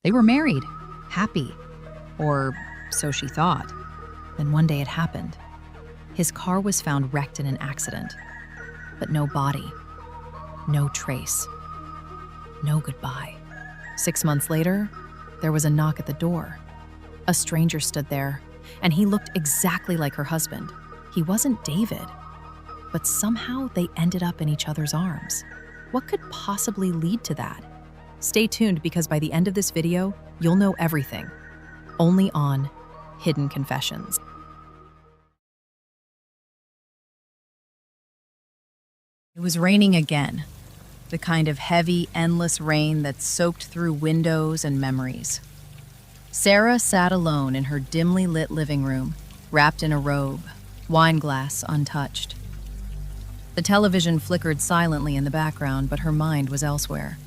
They were married, happy, or so she thought. Then one day it happened. His car was found wrecked in an accident, but no body, no trace, no goodbye. 6 months later, there was a knock at the door. A stranger stood there, and he looked exactly like her husband. He wasn't David, but somehow they ended up in each other's arms. What could possibly lead to that? Stay tuned, because by the end of this video, you'll know everything. Only on Hidden Confessions. It was raining again, the kind of heavy, endless rain that soaked through windows and memories. Sarah sat alone in her dimly lit living room, wrapped in a robe, wine glass untouched. The television flickered silently in the background, but her mind was elsewhere.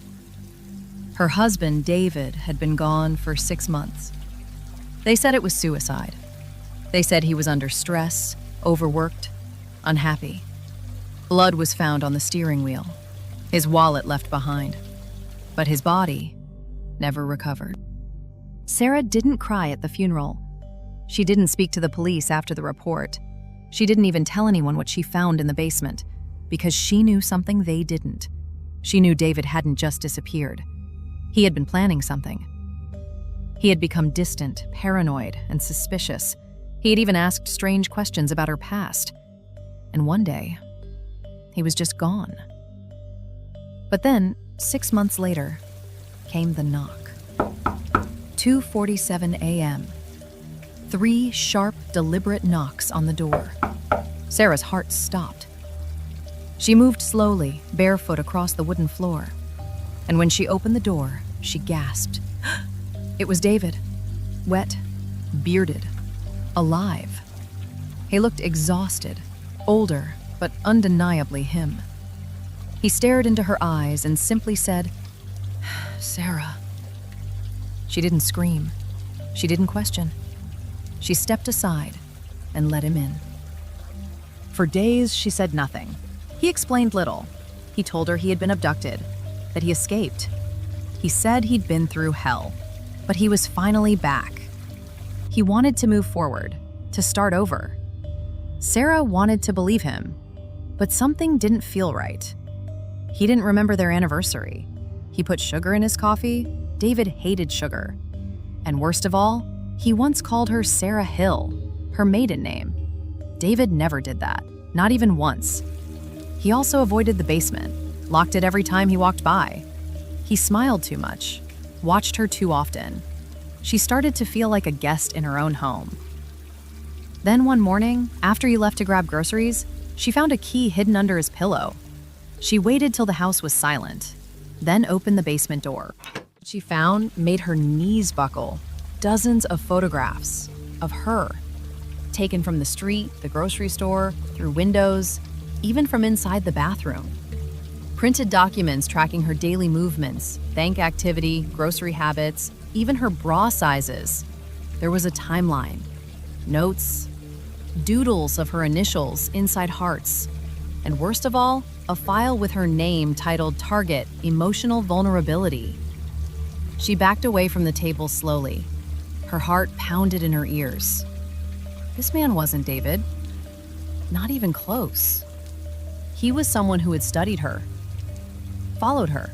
Her husband, David, had been gone for 6 months. They said it was suicide. They said he was under stress, overworked, unhappy. Blood was found on the steering wheel, his wallet left behind, but his body never recovered. Sarah didn't cry at the funeral. She didn't speak to the police after the report. She didn't even tell anyone what she found in the basement, because she knew something they didn't. She knew David hadn't just disappeared. He had been planning something. He had become distant, paranoid, and suspicious. He had even asked strange questions about her past. And one day, he was just gone. But then, 6 months later, came the knock. 2:47 a.m. 3 sharp, deliberate knocks on the door. Sarah's heart stopped. She moved slowly, barefoot, across the wooden floor. And when she opened the door, she gasped. It was David, wet, bearded, alive. He looked exhausted, older, but undeniably him. He stared into her eyes and simply said, "Sarah." She didn't scream. She didn't question. She stepped aside and let him in. For days, she said nothing. He explained little. He told her he had been abducted, that he escaped. He said he'd been through hell, but he was finally back. He wanted to move forward, to start over. Sarah wanted to believe him, but something didn't feel right. He didn't remember their anniversary. He put sugar in his coffee. David hated sugar. And worst of all, he once called her Sarah Hill, her maiden name. David never did that, not even once. He also avoided the basement, locked it every time he walked by. He smiled too much, watched her too often. She started to feel like a guest in her own home. Then one morning, after he left to grab groceries, she found a key hidden under his pillow. She waited till the house was silent, then opened the basement door. What she found made her knees buckle. Dozens of photographs of her, taken from the street, the grocery store, through windows, even from inside the bathroom. Printed documents tracking her daily movements, bank activity, grocery habits, even her bra sizes. There was a timeline, notes, doodles of her initials inside hearts, and worst of all, a file with her name titled Target Emotional Vulnerability. She backed away from the table slowly. Her heart pounded in her ears. This man wasn't David. Not even close. He was someone who had studied her, followed her,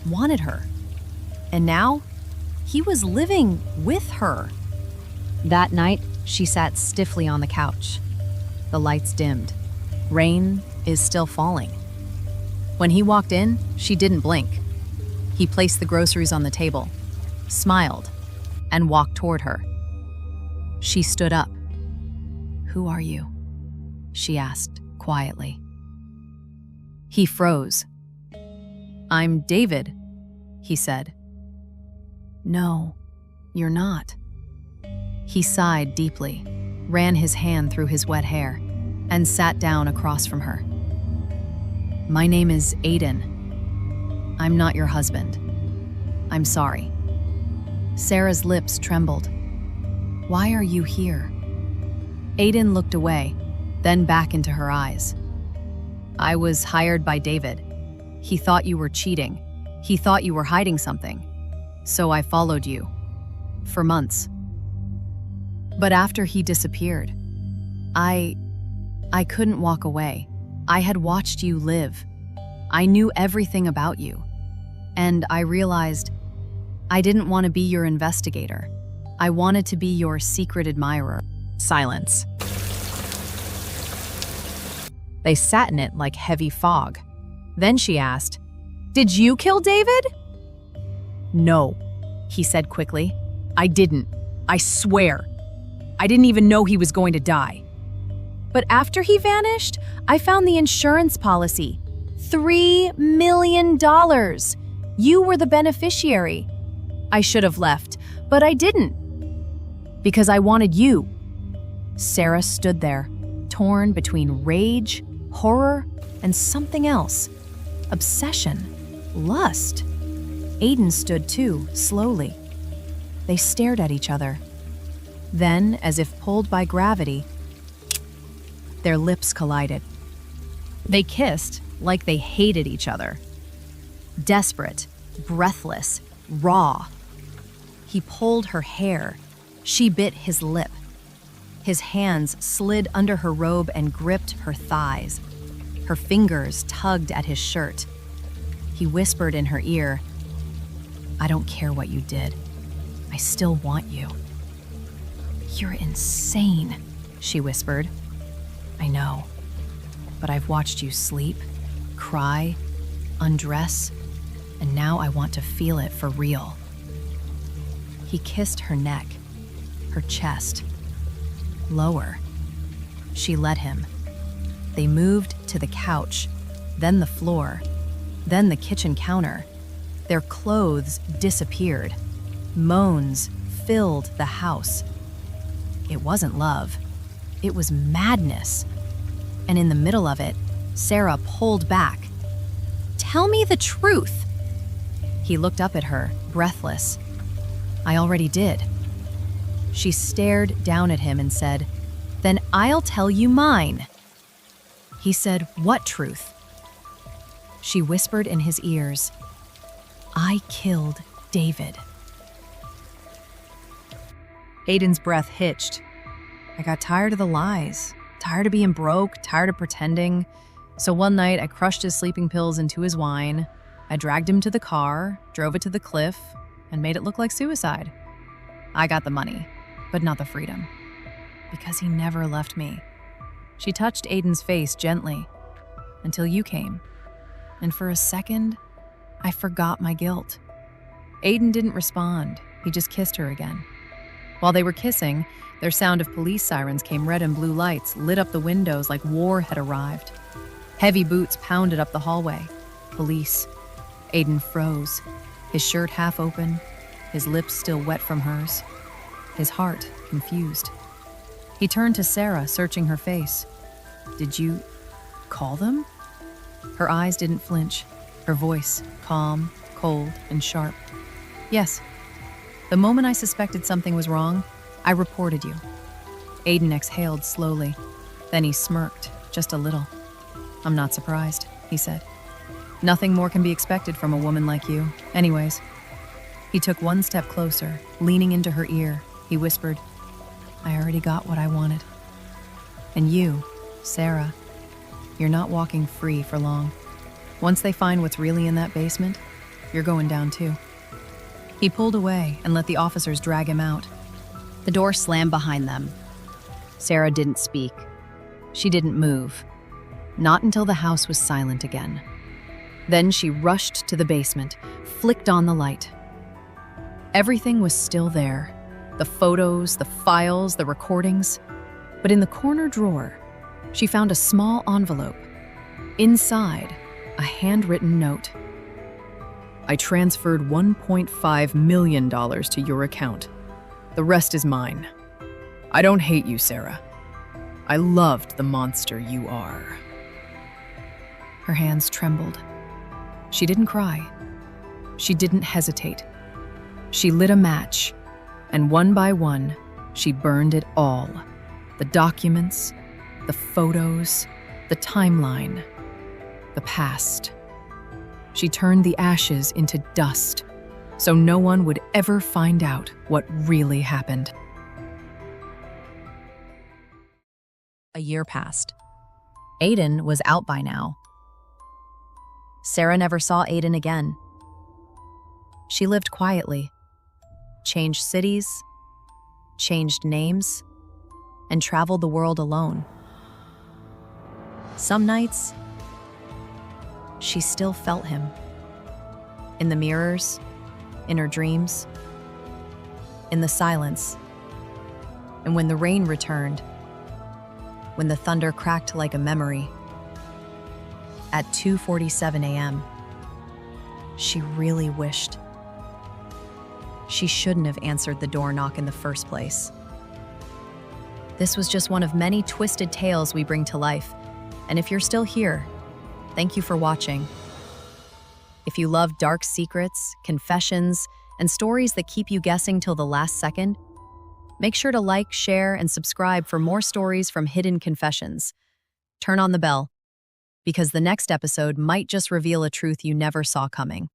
wanted her, and now he was living with her. That night, she sat stiffly on the couch. The lights dimmed. Rain is still falling. When he walked in, she didn't blink. He placed the groceries on the table, smiled, and walked toward her. She stood up. "Who are you?" she asked quietly. He froze. "I'm David," he said. "No, you're not." He sighed deeply, ran his hand through his wet hair, and sat down across from her. "My name is Aiden. I'm not your husband. I'm sorry." Sarah's lips trembled. "Why are you here?" Aiden looked away, then back into her eyes. "I was hired by David. He thought you were cheating. He thought you were hiding something. So I followed you. For months. But after he disappeared, I couldn't walk away. I had watched you live. I knew everything about you. And I realized I didn't want to be your investigator. I wanted to be your secret admirer. Silence. They sat in it like heavy fog. Then she asked, "Did you kill David?" "No," he said quickly. "I didn't. I swear. I didn't even know he was going to die." "But after he vanished, I found the insurance policy. $3 million. You were the beneficiary. I should have left, but I didn't. Because I wanted you." Sarah stood there, torn between rage, horror, and something else. Obsession, lust. Aiden stood too, slowly. They stared at each other. Then, as if pulled by gravity, their lips collided. They kissed like they hated each other. Desperate, breathless, raw. He pulled her hair. She bit his lip. His hands slid under her robe and gripped her thighs. Her fingers tugged at his shirt. He whispered in her ear, "I don't care what you did. I still want you." "You're insane," she whispered. "I know, but I've watched you sleep, cry, undress, and now I want to feel it for real." He kissed her neck, her chest, lower. She let him. They moved to the couch, then the floor, then the kitchen counter. Their clothes disappeared. Moans filled the house. It wasn't love. It was madness. And in the middle of it, Sarah pulled back. "Tell me the truth." He looked up at her, breathless. "I already did." She stared down at him and said, "Then I'll tell you mine." He said, "What truth?" She whispered in his ears, "I killed David." Aiden's breath hitched. I got tired of the lies, tired of being broke, tired of pretending. So one night I crushed his sleeping pills into his wine. I dragged him to the car, drove it to the cliff, and made it look like suicide. I got the money, but not the freedom. Because he never left me. She touched Aiden's face gently, until you came. And for a second, I forgot my guilt. Aiden didn't respond. He just kissed her again. While they were kissing, their sound of police sirens came. Red and blue lights lit up the windows like war had arrived. Heavy boots pounded up the hallway. Police. Aiden froze, his shirt half open, his lips still wet from hers, his heart confused. He turned to Sarah, searching her face. "Did you call them?" Her eyes didn't flinch, her voice calm, cold, and sharp. "Yes. The moment I suspected something was wrong, I reported you." Aiden exhaled slowly. Then he smirked, just a little. "I'm not surprised," he said. "Nothing more can be expected from a woman like you. Anyways." He took one step closer, leaning into her ear. He whispered, "I already got what I wanted. And you, Sarah, you're not walking free for long. Once they find what's really in that basement, you're going down too." He pulled away and let the officers drag him out. The door slammed behind them. Sarah didn't speak. She didn't move. Not until the house was silent again. Then she rushed to the basement, flicked on the light. Everything was still there. The photos, the files, the recordings. But in the corner drawer, she found a small envelope. Inside, a handwritten note. "I transferred $1.5 million to your account. The rest is mine. I don't hate you, Sarah. I loved the monster you are." Her hands trembled. She didn't cry. She didn't hesitate. She lit a match, and one by one, she burned it all. The documents, the photos, the timeline, the past. She turned the ashes into dust, so no one would ever find out what really happened. A year passed. Aiden was out by now. Sarah never saw Aiden again. She lived quietly, changed cities, changed names, and traveled the world alone. Some nights, she still felt him. In the mirrors, in her dreams, in the silence. And when the rain returned, when the thunder cracked like a memory, at 2:47 a.m., she really wished she shouldn't have answered the door knock in the first place. This was just one of many twisted tales we bring to life, and if you're still here, thank you for watching. If you love dark secrets, confessions, and stories that keep you guessing till the last second, make sure to like, share, and subscribe for more stories from Hidden Confessions. Turn on the bell, because the next episode might just reveal a truth you never saw coming.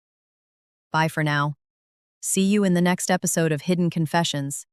Bye for now. See you in the next episode of Hidden Confessions.